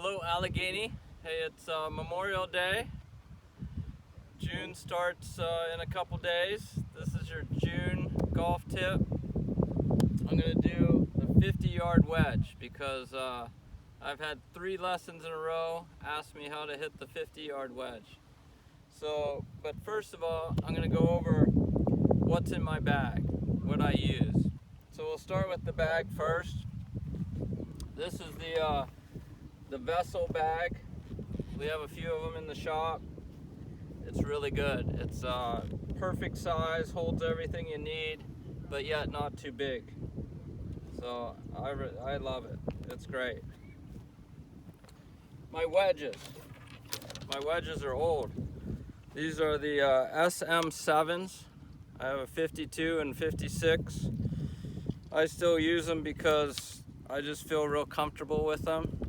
Hello Allegheny. Hey, it's Memorial Day. June starts in a couple days. This is your June golf tip. I'm going to do the 50-yard wedge because I've had 3 lessons in a row ask me how to hit the 50-yard wedge. But first of all, I'm going to go over what's in my bag, what I use. So we'll start with the bag first. This is the vessel bag. We have a few of them in the shop. It's really good. It's perfect size, holds everything you need, but yet not too big. So I love it. It's great. My wedges. My wedges are old. These are the SM7s. I have a 52 and 56. I still use them because I just feel real comfortable with them.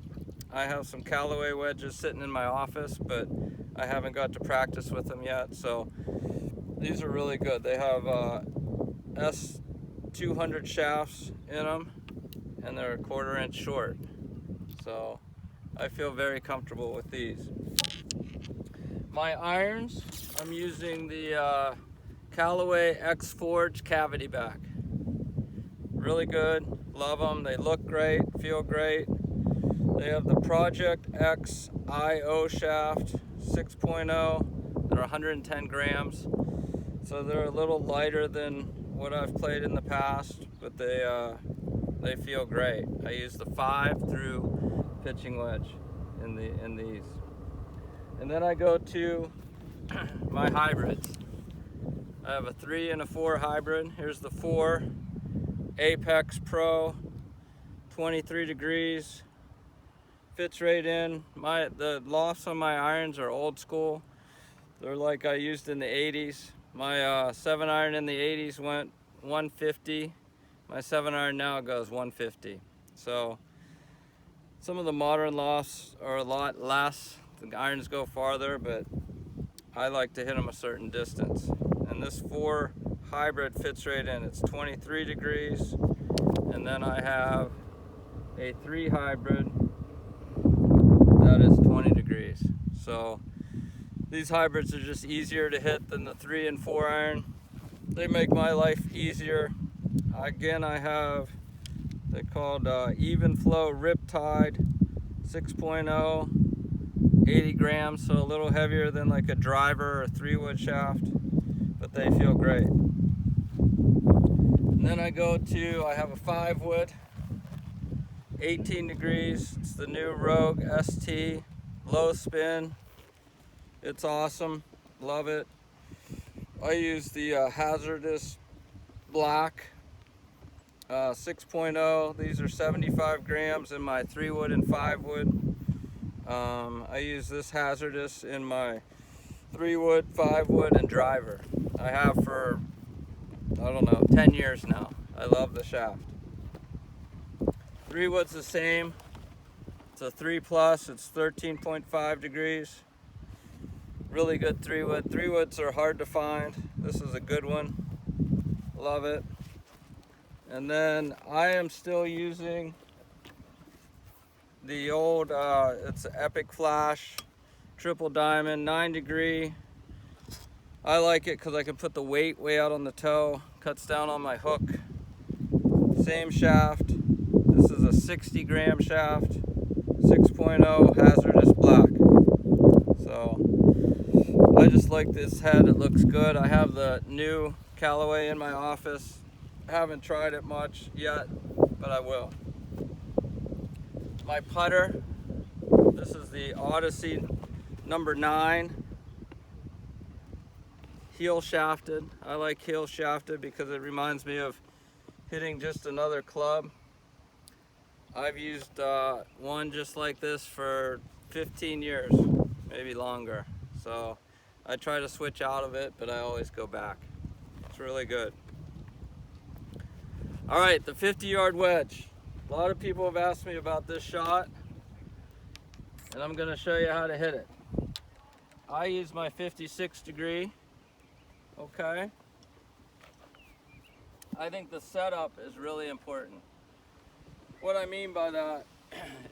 I have some Callaway wedges sitting in my office, but I haven't got to practice with them yet. So these are really good. They have S200 shafts in them, and they're a 1/4 inch short. So I feel very comfortable with these. My irons, I'm using the Callaway X-Forge cavity back. Really good, love them. They look great, feel great. They have the Project X IO shaft 6.0. They're 110 grams. So they're a little lighter than what I've played in the past, but they feel great. I use the 5 through pitching wedge in these. And then I go to my hybrids. I have a 3 and a 4 hybrid. Here's the 4 Apex Pro, 23 degrees. Fits right in. The lofts on my irons are old school. They're like I used in the 80s. My 7 iron in the 80s went 150. My 7 iron now goes 150. So some of the modern lofts are a lot less. The irons go farther, but I like to hit them a certain distance. And this 4 hybrid fits right in. It's 23 degrees. And then I have a 3 hybrid that is 20 degrees. So these hybrids are just easier to hit than the 3 and 4 iron. They make my life easier. Again, I have, they're called Even Flow Riptide 6.0, 80 grams, so a little heavier than like a driver or 3-wood shaft, but they feel great. And then I have a 5-wood, 18 degrees. It's the new Rogue ST, low spin. It's awesome, love it. I use the Hazardous Black 6.0. These are 75 grams in my 3-wood and 5-wood. I use this Hazardous in my 3-wood, 5-wood, and driver. I have for, I don't know, 10 years now. I love the shaft. 3-wood's the same. It's a 3+, it's 13.5 degrees. Really good 3-wood. 3-woods are hard to find. This is a good one. Love it. And then I am still using the old, it's Epic Flash, triple diamond, 9 degree. I like it because I can put the weight way out on the toe, cuts down on my hook. Same shaft. This is a 60 gram shaft, 6.0 Hazardous Black. So I just like this head, it looks good. I have the new Callaway in my office. I haven't tried it much yet, but I will. My putter, this is the Odyssey number 9, heel shafted. I like heel shafted because it reminds me of hitting just another club. I've used one just like this for 15 years, maybe longer. So I try to switch out of it, but I always go back. It's really good. All right, the 50-yard wedge. A lot of people have asked me about this shot, and I'm going to show you how to hit it. I use my 56 degree, okay? I think the setup is really important. What I mean by that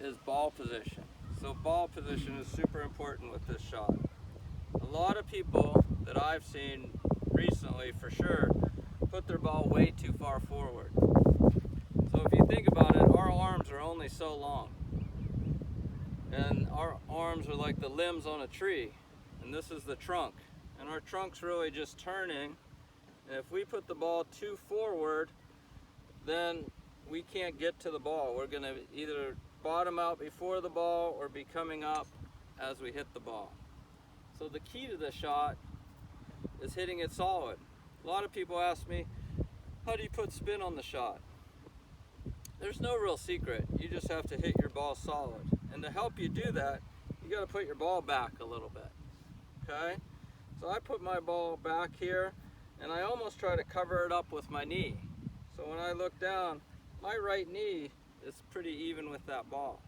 is ball position. So ball position is super important with this shot. A lot of people that I've seen recently, for sure, put their ball way too far forward. So if you think about it, our arms are only so long. And our arms are like the limbs on a tree. And this is the trunk. And our trunk's really just turning. And if we put the ball too forward, then we can't get to the ball. We're going to either bottom out before the ball or be coming up as we hit the ball. So the key to the shot is hitting it solid. A lot of people ask me, how do you put spin on the shot? There's no real secret. You just have to hit your ball solid. And to help you do that, you got to put your ball back a little bit. Okay? So I put my ball back here, and I almost try to cover it up with my knee. So when I look down, my right knee is pretty even with that ball.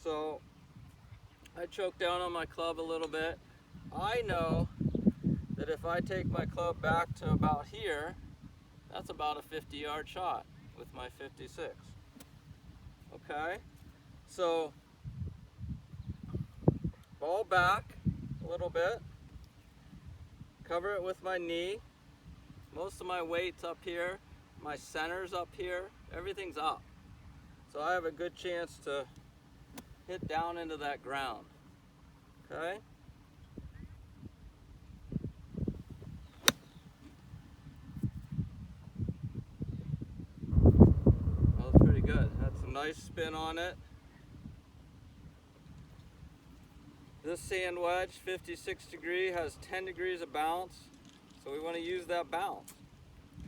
So I choke down on my club a little bit. I know that if I take my club back to about here, that's about a 50-yard shot with my 56. Okay? So ball back a little bit. Cover it with my knee. Most of my weight's up here. My center's up here. Everything's up. So I have a good chance to hit down into that ground. Okay? That was pretty good. Had some nice spin on it. This sand wedge, 56 degree, has 10 degrees of bounce. So we want to use that bounce.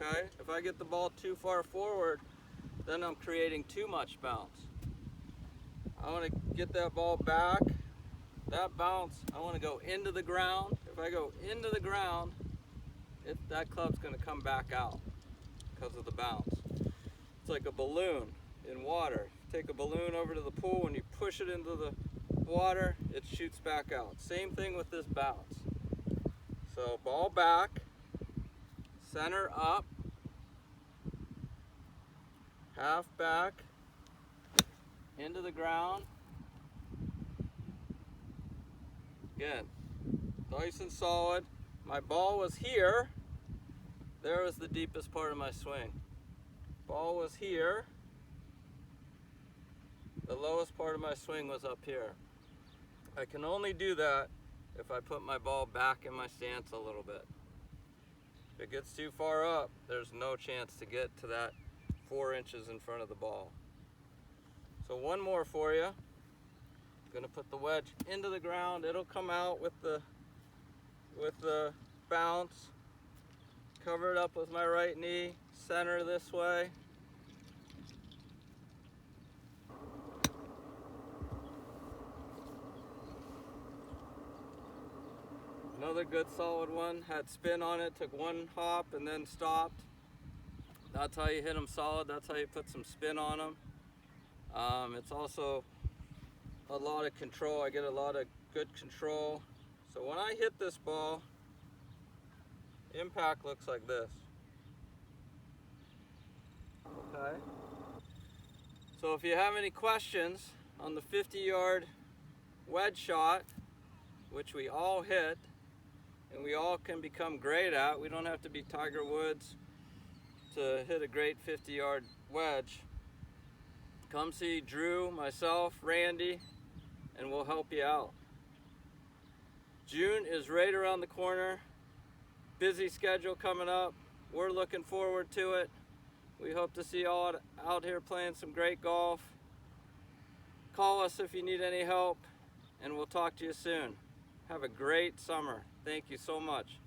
Okay? If I get the ball too far forward, then I'm creating too much bounce. I want to get that ball back. That bounce, I want to go into the ground. If I go into the ground, that club's going to come back out because of the bounce. It's like a balloon in water. You take a balloon over to the pool, when you push it into the water, it shoots back out. Same thing with this bounce. So ball back, center up, half back, into the ground. Again, nice and solid. My ball was here. There was the deepest part of my swing. Ball was here. The lowest part of my swing was up here. I can only do that if I put my ball back in my stance a little bit. If it gets too far up, there's no chance to get to that 4 inches in front of the ball. So one more for you. I'm gonna put the wedge into the ground. It'll come out with the bounce. Cover it up with my right knee. Center this way. Another good solid one. Had spin on it. Took one hop and then stopped. That's how you hit them solid. That's how you put some spin on them. It's also a lot of control. I get a lot of good control. So when I hit this ball, impact looks like this. Okay. So if you have any questions on the 50-yard wedge shot, which we all hit and we all can become great at, we don't have to be Tiger Woods to hit a great 50-yard wedge. Come see Drew, myself, Randy, and we'll help you out. June is right around the corner. Busy schedule coming up. We're looking forward to it. We hope to see you all out here playing some great golf. Call us if you need any help, and we'll talk to you soon. Have a great summer. Thank you so much.